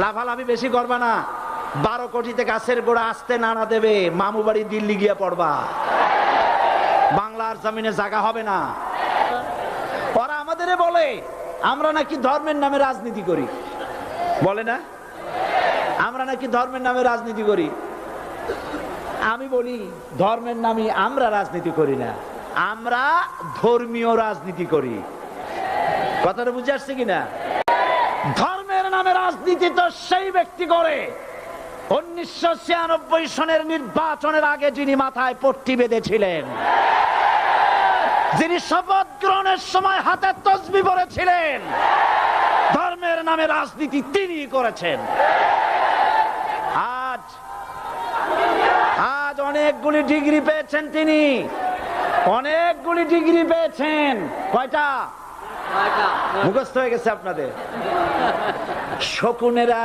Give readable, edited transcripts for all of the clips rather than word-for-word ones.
লাফালাফি বেশি করবা না। 12 কোটিতে গাছের গোড়া আসতে নাড়া দেবে, মামু বাড়ি দিল্লি গিয়ে পড়বা, বাংলার জমিনে জায়গা হবে না। ওরা আমাদের বলে আমরা নাকি ধর্মের নামে রাজনীতি করি, বলে না আমরা নাকি ধর্মের নামে রাজনীতি করি। আমি বলি ধর্মের নামে আমরা রাজনীতি করি না, আমরা ধর্মীয় রাজনীতি করি। কথাটা বুঝে আসছে কিনা? ধর্মের নামে রাজনীতি তো সেই ব্যক্তি করে 1996 সনের নির্বাচনের আগে যিনি মাথায় পট্টি বেঁধেছিলেন, যিনি শপথ গ্রহণের সময় হাতে তসবিহ পড়েছিলেন, ধর্মের নামে রাজনীতি তিনি করেছেন। আজ অনেকগুলি ডিগ্রি পেয়েছেন তিনি, অনেকগুলি ডিগ্রি পেয়েছেন। কয়টা? মুখস্থ হয়ে গেছে আপনাদের। শকুনেরা,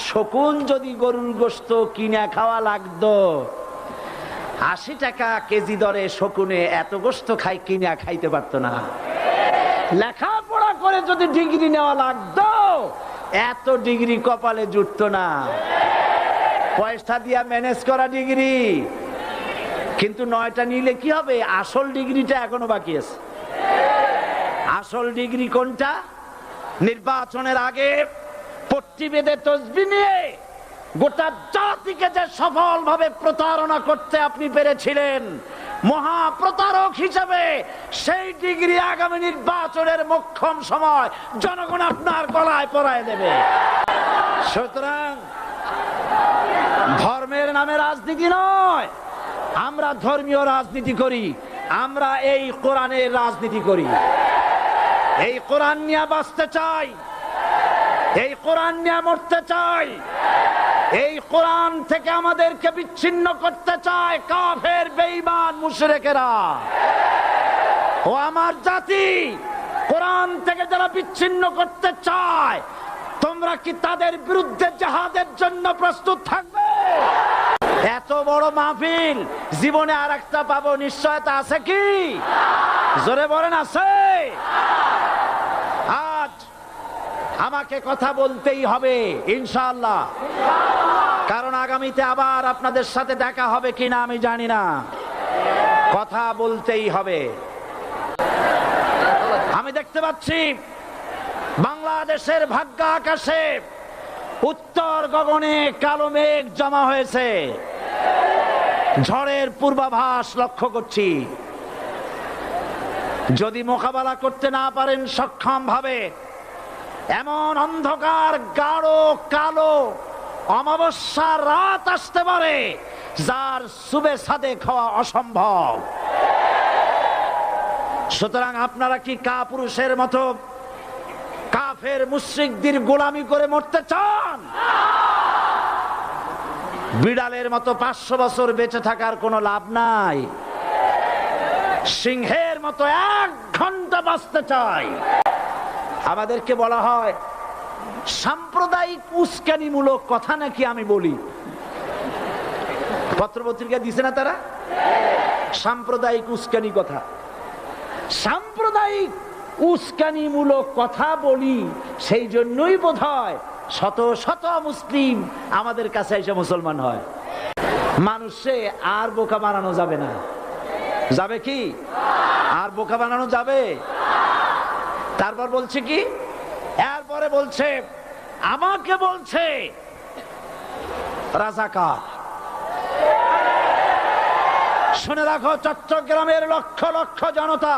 শকুন যদি গরুর গোশত কিনে খাওয়া লাগতো, 80 টাকা কেজি দরে শকুনে এত গোশত কিনে খাইতে পারতো না। লেখাপড়া করে যদি ডিগ্রি নেওয়া লাগতো, এত ডিগ্রি কপালে জুটতো না। পয়সা দিয়া ম্যানেজ করা ডিগ্রি, কিন্তু 9টা নিলে কি হবে? আসল ডিগ্রিটা এখনো বাকি আছে। আসল ডিগ্রি কোনটা? নির্বাচনের আগে পট্টি বেঁধে তসবিহ নিয়ে গোটা জাতিকে যে সফলভাবে প্রতারণা করতে আপনি পেরেছিলেন, মহা প্রতারক হিসেবে সেই ডিগ্রি আগামী নির্বাচনের মোক্ষম সময় জনগণ আপনার গলায় পরায় দেবে। সুতরাং ধর্মের নামে রাজনীতি নয়, আমরা ধর্মীয় রাজনীতি করি, আমরা এই কোরআনের রাজনীতি করি। এই কোরআন নিয়ে বাঁচতে চাই, এই কোরআন নিয়ে মরতে চাই, এই কোরআন থেকে আমাদেরকে বিচ্ছিন্ন করতে চায় কাফের, বেঈমান, মুশরিকেরা। ও আমার জাতি, কোরআন থেকে যারা বিচ্ছিন্ন করতে চায়, তোমরা কি তাদের বিরুদ্ধে জিহাদের জন্য প্রস্তুত থাকবে? এত বড় মাহফিল জীবনে আর একটা পাবো নিশ্চয়তা আছে কি? জোরে বলেন আছে? আজ আমাকে কথা বলতেই হবে ইনশাআল্লাহ, কারণ আগামীতে আবার আপনাদের সাথে দেখা হবে কিনা আমি জানি না। কথা বলতেই হবে। আমি দেখতে পাচ্ছি বাংলাদেশের ভাগ্য আকাশে উত্তর গগনে কালো মেঘ জমা হয়েছে, ঝড়ের পূর্বাভাস লক্ষ্য করছি। যদি মোকাবেলা করতে না পারেন সক্ষম ভাবে, এমন অন্ধকার গাঢ় কালো অমাবস্যার রাত আসতে পারে যার সুবে সাদে খাওয়া অসম্ভব। সুতরাং আপনারা কি কাপুরুষের মতো কাফের মুশরিকদের গোলামি করে মরতে চান? বিড়ালের মতো 500 বছর বেঁচে থাকার কোনো লাভ নাই। সিংহের মতো 1 ঘন্টা বাঁচতে চাই। আমাদেরকে বলা হয় সাম্প্রদায়িক উস্কানিমূলক কথা নাকি আমি বলি। পত্রপত্রিকা দিছে না তারা? সাম্প্রদায়িক উস্কানি কথা, সাম্প্রদায়িক উস্কানিমূলক কথা বলি, সেই জন্যই বোধহয় শত শত মুসলিম আমাদের কাছে এসে মুসলমান হয়। মানুষে আর বোকা বানানো যাবে না। যাবে কি? আর বোকা বানানো যাবে? তারপর বলছে কি? এরপরে বলছে, আমাকে বলছে রাজাকার। শুনে রাখো চট্টগ্রামের লক্ষ লক্ষ জনতা,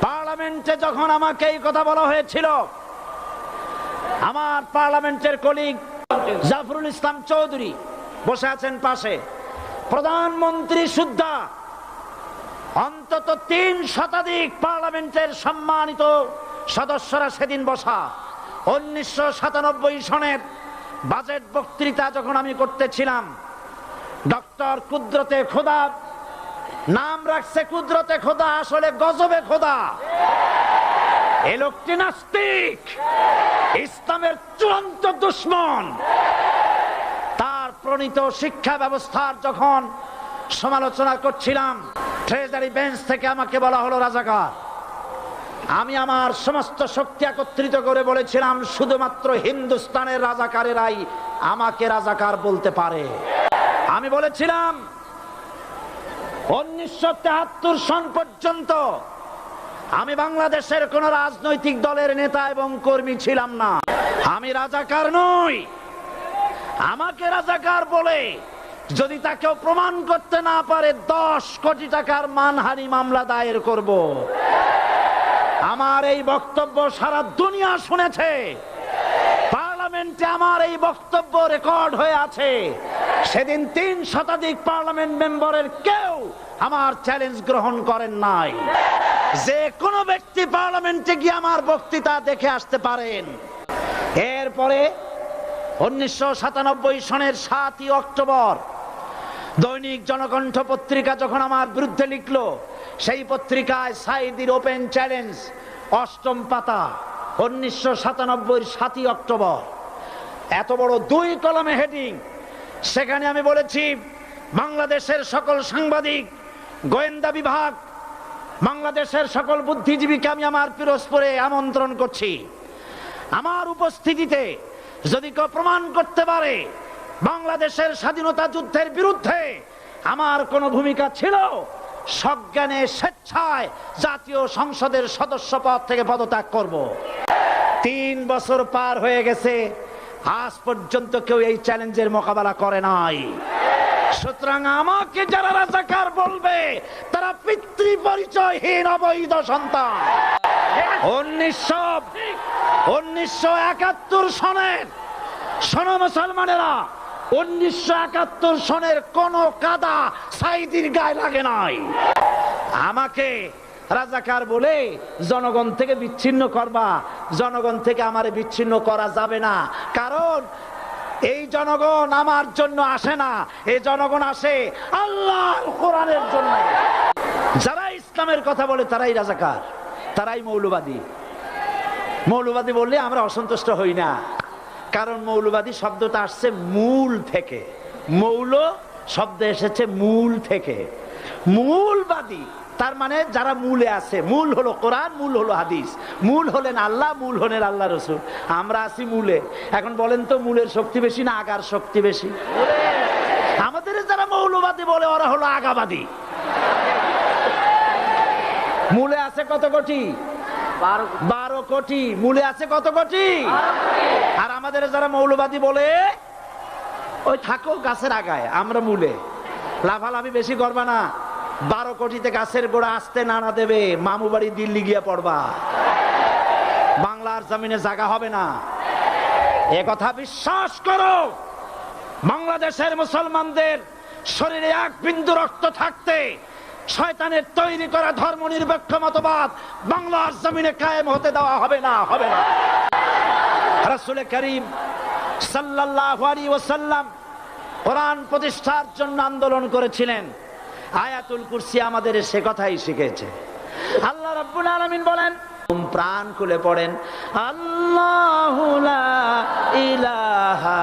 পার্লামেন্টে যখন আমাকে এই কথা বলা হয়েছিল, আমার পার্লামেন্টের কলিগ জাফরুল ইসলাম চৌধুরী বসে আছেন পাশে, প্রধানমন্ত্রী সুদ্ধা, অন্তত 3 শতাধিক পার্লামেন্টের সম্মানিত সদস্যরা সেদিন বসা। 1997 সনের বাজেট বক্তৃতা যখন আমি করতেছিলাম, ডক্টর কুদরতে খোদা, নাম রাখছে কুদরতে খোদা, আসলে গজবে খোদা। এই লোকটি নাস্তিক, ইসলামের চূড়ান্ত দুশমন। তার প্রণীত শিক্ষা ব্যবস্থার যখন সমালোচনা করছিলাম, ট্রেজারি বেঞ্চ থেকে আমাকে বলা হলো রাজাকার। আমি আমার সমস্ত শক্তি একত্রিত করে বলেছিলাম শুধুমাত্র হিন্দুস্তানের রাজাকারেরাই আমাকে রাজাকার বলতে পারে। আমি বলেছিলাম 1973 সন পর্যন্ত আমি বাংলাদেশের কোন রাজনৈতিক দলের নেতা এবং কর্মী ছিলাম না। আমি রাজাকার নই। আমাকে রাজাকার বলে যদি তাকে প্রমাণ করতে না পারে 10 কোটি টাকার মানহানি মামলা দায়ের করব। আমার এই বক্তব্য সারা দুনিয়া শুনেছে। পার্লামেন্টে আমার এই বক্তব্য রেকর্ড হয়ে আছে। সেদিন 3 শতাধিক পার্লামেন্ট মেম্বারের কেউ আমার চ্যালেঞ্জ গ্রহণ করেন নাই। যে কোনো ব্যক্তি পার্লামেন্টে গিয়ে আমার বক্তৃতা দেখে আসতে পারেন। এরপরে 1997 সনের 7 অক্টোবর দৈনিক জনকণ্ঠ পত্রিকা যখন আমার বিরুদ্ধে লিখলো, সেই পত্রিকায় সাঈদীর ওপেন চ্যালেঞ্জ 8ম পাতা 1997 7 অক্টোবর, এত বড় 2 কলমে হেডিং। সেখানে আমি বলেছি বাংলাদেশের সকল সাংবাদিক, গোয়েন্দা বিভাগ, বাংলাদেশের সকল বুদ্ধিজীবীকে আমি আমার পিরোজপুরে আমন্ত্রণ করছি। আমার উপস্থিতিতে যদি কেউ প্রমাণ করতে পারে বাংলাদেশের স্বাধীনতা যুদ্ধের বিরুদ্ধে আমার কোনো ভূমিকা ছিল, সজ্ঞানে স্বেচ্ছায় জাতীয় সংসদের সদস্য পদ থেকে পদত্যাগ করব। 3 বছর পার হয়ে গেছে, আজ পর্যন্ত কেউ এই চ্যালেঞ্জের মোকাবেলা করে নাই। সুতরাং আমাকে যারা রাজাকার বলবে তারা পিতৃ পরিচয়হীন অবৈধ সন্তান। 1971 সনের, শোনো মুসলমানেরা, 1971 সনের কোন কাদা সাঈদীর গায়ে লাগে নাই। আমাকে রাজাকার বলে জনগণ থেকে বিচ্ছিন্ন করবা, জনগণ থেকে আমারে বিচ্ছিন্ন করা যাবে না। কারণ এই জনগণ আমার জন্য আসে না, এই জনগণ আসে আল্লাহর কোরআনের জন্য। যারা ইসলামের কথা বলে তারাই রাজাকার, তারাই মৌলবাদী। মৌলবাদী বললে আমরা অসন্তুষ্ট হই না, কারণ মৌলবাদী শব্দটা আসছে মূল থেকে। মৌল শব্দ এসেছে মূল থেকে। মূলবাদী তার মানে যারা মূলে আছে। মূল হলো কোরআন, মূল হলো হাদিস, মূল হলেন আল্লাহ, মূল হলেন আল্লাহ রসুল। আমরা আছি মূলে। এখন বলেন তো মূলের শক্তি বেশি না আগার শক্তি বেশি? আমাদের যারা মৌলবাদী বলে ওরা হলো আগাবাদী। মূলে আছে কত কোটি? 12 কোটি। মূলে আছে কত কোটি? আর আমাদের যারা মৌলবাদী বলে ওই থাকো গাছের আগায়, আমরা মূলে। লাফালাফি বেশি করবা না, 12 কোটিতে গাছের গোড়া আসতে নাড়া দেবে, মামু বাড়ি দিল্লি গিয়ে পড়বা, বাংলার জমিনে জায়গা হবে না। এ কথা বিশ্বাস করো। বাংলাদেশের মুসলমানদের শরীরে 1 বিন্দু রক্ত থাকতে শয়তানের তৈরি করা ধর্ম নিরপেক্ষ মতবাদ বাংলার জমিনে কায়েম হতে দেওয়া হবে না, হবে না। রাসূল করিম সাল্লাল্লাহু আলাইহি ওয়াসাল্লাম কোরআন প্রতিষ্ঠার জন্য আন্দোলন করেছিলেন। আয়াতুল কুরসি আমাদের সে কথাই শিখেছে। আল্লাহ রাব্বুল আলামিন বলেন, প্রাণ খুলে পড়েন, আল্লাহু লা ইলাহা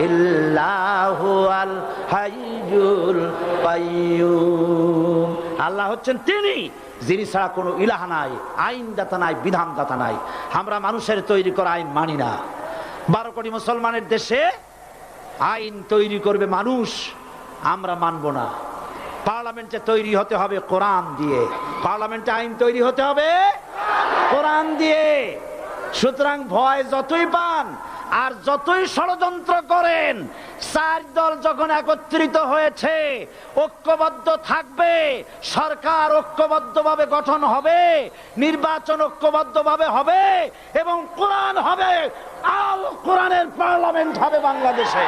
ইল্লাহু আল হাইয়ুল কাইয়্যুম। আল্লাহ হচ্ছেন তিনি যিনি ছাড়া কোনো ইলাহ নাই, আইনদাতা নাই, বিধানদাতা নাই। আমরা মানুষের তৈরি করা আইন মানি না। 12 কোটি মুসলমানের দেশে আইন তৈরি করবে মানুষ, আমরা মানব না। পার্লামেন্টে তৈরি হতে হবে কোরআন দিয়ে, পার্লামেন্টে আইন তৈরি হতে হবে কোরআন দিয়ে। সুতরাং ভয় যতই পান আর যতই ষড়যন্ত্র করেন, 4 দল যখন একত্রিত হয়েছে, ঐক্যবদ্ধ থাকবে, সরকার ঐক্যবদ্ধভাবে গঠন হবে, নির্বাচন ঐক্যবদ্ধভাবে হবে এবং কোরআন হবে, আল কোরআনের পার্লামেন্ট হবে বাংলাদেশে।